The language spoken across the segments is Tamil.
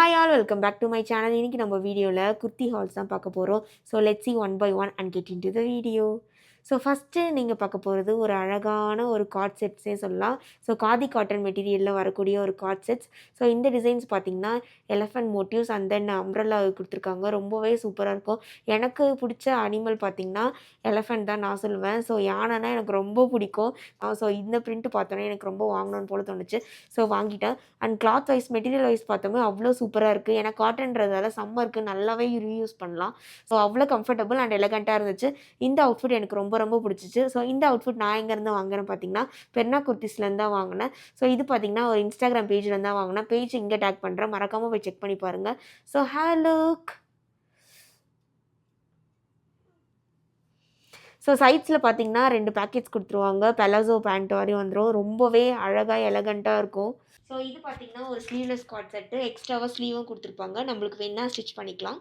Hi all welcome back to my channel. இன்றைக்கி நம்ம வீடியோவில் குர்த்தி ஹால்ஸ் தான் பார்க்க போகிறோம். So let's see one by one and get into the video. So first நீங்கள் பார்க்க போகிறது ஒரு அழகான ஒரு கார்ட் செட்ஸே சொல்லலாம். ஸோ காதி காட்டன் மெட்டீரியலில் வரக்கூடிய ஒரு கார்ட் செட்ஸ். ஸோ இந்த டிசைன்ஸ் பார்த்திங்கன்னா elephant motives and then umbrella கொடுத்துருக்காங்க. ரொம்பவே சூப்பராக இருக்கும். எனக்கு பிடிச்ச அனிமல் பார்த்திங்கன்னா எலஃபண்ட் தான் நான் சொல்லுவேன். ஸோ யானைனா எனக்கு ரொம்ப பிடிக்கும். ஸோ இந்த பிரிண்ட் பார்த்தோன்னே எனக்கு ரொம்ப வாங்கணும்னு போல தோணுச்சு. ஸோ வாங்கிட்டேன். And cloth wise material wise பார்த்தோமே அவ்வளோ சூப்பராக இருக்குது. ஏன்னா காட்டன்றதால சம்மருக்கு நல்லாவே ரீயூஸ் பண்ணலாம். ஸோ அவ்வளோ கம்ஃபர்டபுள் அண்ட் எலகண்ட்டாக இருந்துச்சு. இந்த அவுட்ஃபிட் எனக்கு ரொம்ப ரொம்ப பிடிச்சிச்சு. ஸோ இந்த அவுட்ஃபிட் நான் எங்கேருந்து வாங்குறேன் பார்த்தீங்கன்னா பெர்னா குர்த்திஸ்லேருந்து தான் வாங்கினேன். ஸோ இது பார்த்தீங்கன்னா ஒரு இன்ஸ்டாகிராம் பேஜ்லேருந்து தான் வாங்கினேன். பேஜ் இங்கே டேக் பண்ணுறேன், மறக்காமல் போய் செக் பண்ணி பாருங்கள். So have look. ஸோ சைட்ஸில் பார்த்தீங்கன்னா 2 பேக்கெட்ஸ் கொடுத்துருவாங்க. பெலாசோ பேண்ட் வரையும் வந்துடும். ரொம்பவே அழகாக எலகண்ட்டாக இருக்கும். ஸோ இது பார்த்தீங்கன்னா ஒரு ஸ்லீவ்லெஸ் கார்ட் செட்டு. எக்ஸ்ட்ராவாக ஸ்லீவும் கொடுத்துருப்பாங்க. நம்மளுக்கு வேணால் ஸ்டிச் பண்ணிக்கலாம்.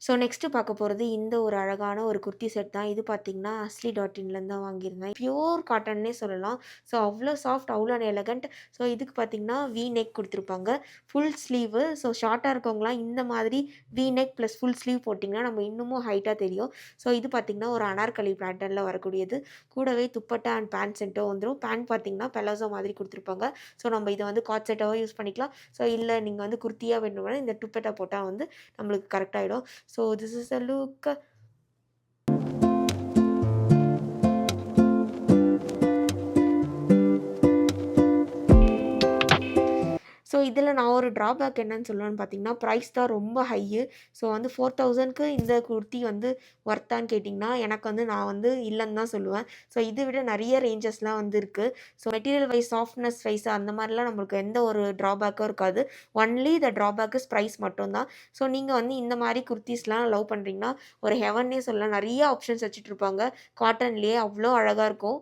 ஸோ நெக்ஸ்ட்டு பார்க்க போகிறது இந்த ஒரு அழகான ஒரு குர்த்தி செட் தான். இது பார்த்திங்கன்னா asli.in தான் வாங்கியிருந்தேன். பியூர் காட்டன்னே சொல்லலாம். ஸோ அவ்வளோ சாஃப்ட், அவ்வளோ எலகண்ட். ஸோ இதுக்கு பார்த்திங்கன்னா வி நெக் கொடுத்துருப்பாங்க. Full sleeve. ஸோ ஷார்ட்டாக இருக்கவங்களாம் இந்த மாதிரி we neck plus full sleeve போட்டிங்கன்னா நம்ம இன்னமும் ஹைட்டாக தெரியும். ஸோ இது பார்த்திங்கன்னா ஒரு அனார்கலி பேட்டர்னில் வரக்கூடியது. கூடவே துப்பட்டா அண்ட் பேண்ட் செட்டும் வந்துடும். பேண்ட் பார்த்திங்கன்னா பெலாசோ மாதிரி கொடுத்துருப்பாங்க. ஸோ நம்ம இதை வந்து காட் செட்டாகவும் யூஸ் பண்ணிக்கலாம். ஸோ இல்லை நீங்கள் வந்து குர்த்தியாக வேணும்னா இந்த துப்பட்டா போட்டால் வந்து நம்மளுக்கு கரெக்டாகிடும். So this is a look. So இதில் நான் ஒரு ட்ராபேக் என்னன்னு சொல்லணும்னு பார்த்தீங்கன்னா ப்ரைஸ் தான் ரொம்ப ஹையு. ஸோ வந்து 4000க்கு இந்த குர்த்தி வந்து ஒர்த்தான்னு கேட்டிங்கன்னா எனக்கு வந்து நான் வந்து இல்லைன்னு தான் சொல்லுவேன். ஸோ இதை விட நிறைய ரேஞ்சஸ்லாம் வந்து இருக்குது. So material wise softness wise அந்த மாதிரிலாம் நம்மளுக்கு எந்த ஒரு ட்ராபேக்கும் இருக்காது. Only the drawback is price மட்டும்தான். ஸோ நீங்கள் வந்து இந்த மாதிரி குர்த்திஸ்லாம் லவ் பண்ணுறீங்கன்னா ஒரு ஹெவன்னே சொல்லலாம். நிறைய ஆப்ஷன்ஸ் வச்சுட்ருப்பாங்க. காட்டன்லேயே அவ்வளோ அழகாக இருக்கும்.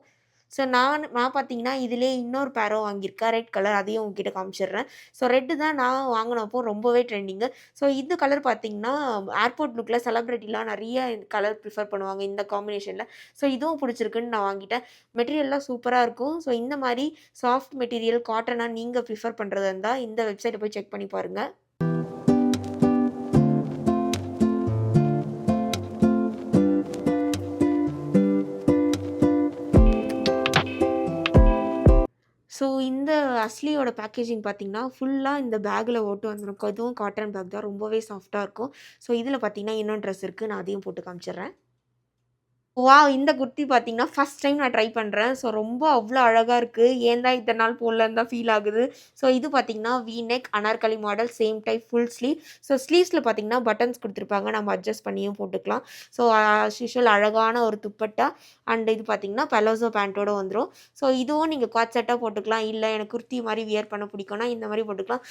ஸோ நான் பார்த்தீங்கன்னா இதிலே இன்னொரு பேரும் வாங்கியிருக்கேன். Red colour. அதையும் உங்ககிட்ட காமிச்சிடுறேன். ஸோ ரெட்டு தான் நான் வாங்கினப்போ ரொம்பவே ட்ரெண்டிங்கு. ஸோ இந்த கலர் பார்த்தீங்கன்னா ஏர்போர்ட் லுக்கில் செலிப்ரிட்டிலாம் நிறைய கலர் ப்ரிஃபர் பண்ணுவாங்க இந்த காம்பினேஷனில். ஸோ இதுவும் பிடிச்சிருக்குன்னு நான் வாங்கிட்டேன். மெட்டீரியல்லாம் சூப்பராக இருக்கும். ஸோ இந்த மாதிரி சாஃப்ட் மெட்டீரியல் காட்டனாக நீங்கள் ப்ரிஃபர் பண்ணுறதா இருந்தால் இந்த வெப்சைட்டை போய் செக் பண்ணி பாருங்கள். ஸோ இந்த அஸ்லியோட பேக்கேஜிங் பார்த்திங்கன்னா ஃபுல்லாக இந்த பேக்கில் ஓட்டு வந்துடும். அதுவும் காட்டன் பேக் தான். ரொம்பவே சாஃப்டாக இருக்கும். ஸோ இதில் பார்த்திங்கன்னா இன்னொரு ட்ரெஸ் இருக்குது. நான் அதையும் போட்டு காமிச்சிடுறேன். வாவ்! இந்த குர்த்தி பார்த்தீங்கன்னா ஃபஸ்ட் டைம் நான் ட்ரை பண்ணுறேன். ஸோ ரொம்ப அவ்வளோ அழகாக இருக்குது. ஏன் தான் இத்தனை நாள் போடலன்னு தான் ஃபீல் ஆகுது. ஸோ இது பார்த்தீங்கன்னா V neck anarkali model same type full sleeve. So ஸ்லீவ்ஸில் பார்த்தீங்கன்னா பட்டன்ஸ் கொடுத்துருப்பாங்க. நம்ம அட்ஜஸ்ட் பண்ணியும் போட்டுக்கலாம். ஸோ ஆஸ் யூஷுவல் அழகான ஒரு துப்பட்டா அண்ட் இது பார்த்தீங்கன்னா பெலாசோ பேண்ட்டோடு வந்துடும். ஸோ இதுவும் நீங்கள் காட் செட்டாக போட்டுக்கலாம். இல்லை எனக்கு குர்த்தி மாதிரி வியர் பண்ண பிடிக்கும்னா இந்த மாதிரி போட்டுக்கலாம்.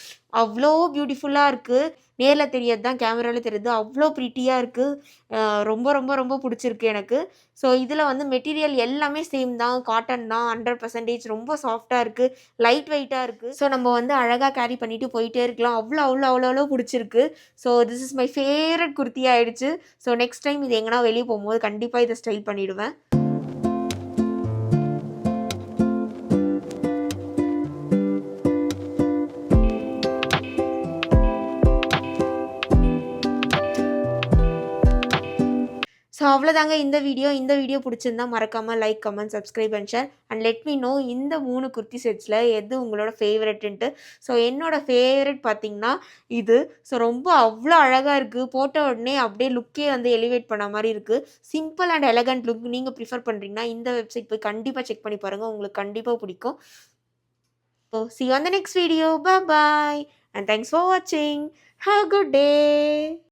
அவ்வளோ பியூட்டிஃபுல்லாக இருக்குது. நேரில் தெரியாது தான், கேமராவில் தெரியுது. அவ்வளோ ப்ரிட்டியாக இருக்குது. ரொம்ப ரொம்ப ரொம்ப பிடிச்சிருக்கு எனக்கு. ஸோ இதில் வந்து மெட்டீரியல் எல்லாமே சேம் தான். காட்டன் தான். 100% ரொம்ப சாஃப்டாக இருக்குது. லைட் வெயிட்டாக இருக்குது. ஸோ நம்ம வந்து அழகாக கேரி பண்ணிவிட்டு போயிட்டே இருக்கலாம். அவ்வளோ அவ்வளோ அவ்வளோ அவ்வளோ பிடிச்சிருக்கு. So this is my favourite kurti ஆகிடுச்சு. ஸோ நெக்ஸ்ட் டைம் இது எங்கன்னா வெளியே போகும்போது கண்டிப்பாக இதை ஸ்டைல் பண்ணிவிடுவேன். ஸோ அவ்வளோதாங்க இந்த வீடியோ. இந்த வீடியோ பிடிச்சிருந்தா மறக்காமல் like, comment, subscribe and share and let me know இந்த 3 குர்த்தி செட்ஸில் எது உங்களோட ஃபேவரெட்டுன்ட்டு. ஸோ என்னோட ஃபேவரெட் பார்த்திங்கன்னா இது. ஸோ ரொம்ப அவ்வளோ அழகாக இருக்குது. போட்ட உடனே அப்படியே லுக்கே வந்து எலிவேட் பண்ண மாதிரி இருக்குது. சிம்பிள் அண்ட் எலகண்ட் லுக் நீங்கள் ப்ரிஃபர் பண்ணுறீங்கன்னா இந்த வெப்சைட் போய் கண்டிப்பாக செக் பண்ணி பாருங்கள். உங்களுக்கு கண்டிப்பாக பிடிக்கும். So see you on the next video. Bye bye and thanks for watching. Have a good day.